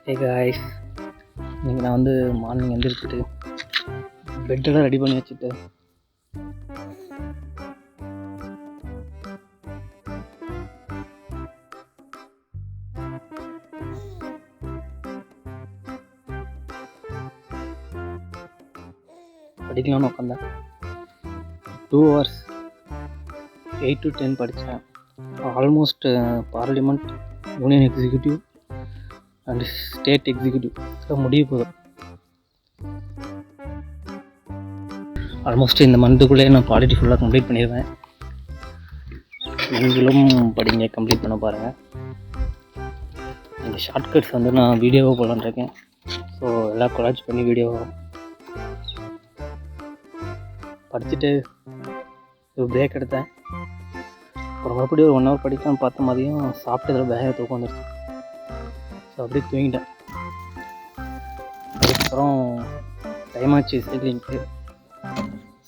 Hey guys, இன்றைக்கி நான் morning எழுந்திரிச்சிட்டு பெட்டெல்லாம் ready பண்ணி வச்சுட்டு படிக்கலாம்னு உட்காந்தேன். 2 hours 8 to 10 படித்தேன். Almost parliament, union executive and state executive முடிய போதும். ஆல்மோஸ்ட் இந்த மந்த்துக்குள்ளே நான் பாலிட்டி ஃபுல்லாக கம்ப்ளீட் பண்ணிடுவேன். நீங்களும் படிங்க, கம்ப்ளீட் பண்ண பாருங்கள். இந்த ஷார்ட்கட்ஸ் நான் வீடியோவாக போடலான்னு இருக்கேன். ஸோ எல்லாம் கொலாஜ் பண்ணி வீடியோ படிச்சுட்டு ஒரு பிரேக் எடுத்தேன். அப்புறம் மறுபடியும் ஒரு 1 hour படிக்கலாம்னு பார்த்த மாதிரியும் சாப்பிட்டதில் வேக தூக்கம் வந்துடுச்சு. ஸோ அப்படியே தூங்கிட்டேன். அதுக்கப்புறம் டைம் ஆச்சு சைக்கிளிங்க்கு.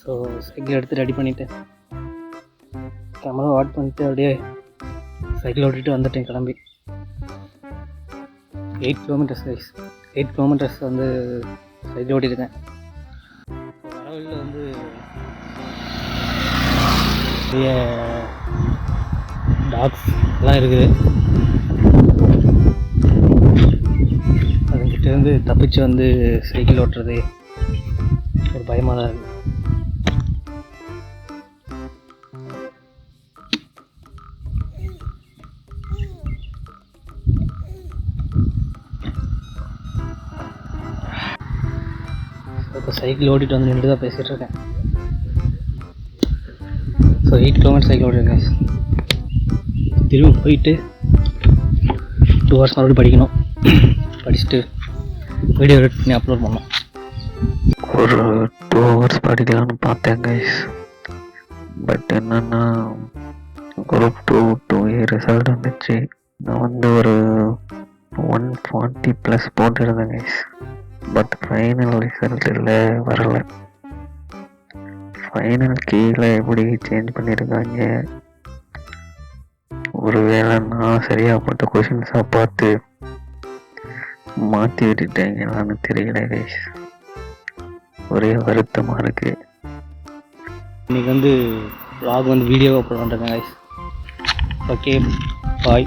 ஸோ சைக்கிள் எடுத்து ரெடி பண்ணிவிட்டு கேமரா ஆட் பண்ணிவிட்டு அப்படியே சைக்கிள் ஓட்டிகிட்டு வந்துட்டேன் கிளம்பி. 8 kilometers கைஸ். 8 kilometers சைக்கிள் ஓட்டியிருக்கேன். வரவழியில் நிறைய டாக்ஸ் எல்லாம் இருக்குது. அதுக்கிட்டேருந்து தப்பிச்சு சைக்கிள் ஓட்டுறது ஒரு பயமாக தான் இருக்குது. இப்போ சைக்கிள் ஓட்டிகிட்டு நின்று தான் பேசிகிட்டு இருக்கேன். ஸோ 8 kilometers சைக்கிள் ஓட்டிருக்கேன். திரும்ப போயிட்டு 2 hours மறுபடியும் படிக்கணும். படிச்சுட்டு வீடியோ எடிட் பண்ணி அப்லோட் பண்ணோம். ஒரு 2 hours படிக்கலாம்னு பார்த்தேன் கைஸ். பட் என்னென்னா குரூப் 2A ரிசல்ட் வந்துச்சு. நான் ஒரு 140+ போட்டிருந்தேன் கைஸ். பட் ஃபைனல் ரிசல்ட் வரலை. ஃபைனல் கீழே எப்படி சேஞ்ச் பண்ணியிருக்காங்க, ஒருவேளை நான் சரியாக போட்ட கொஷின்ஸாக பார்த்து மாற்றி விட்டுட்டேங்களான்னு தெரியல கைஸ். ஒரே வருத்தமாக இருக்குது. இன்றைக்கி vlog வீடியோவாக போட பண்ணுறேன் கைஸ். ஓகே, பாய்.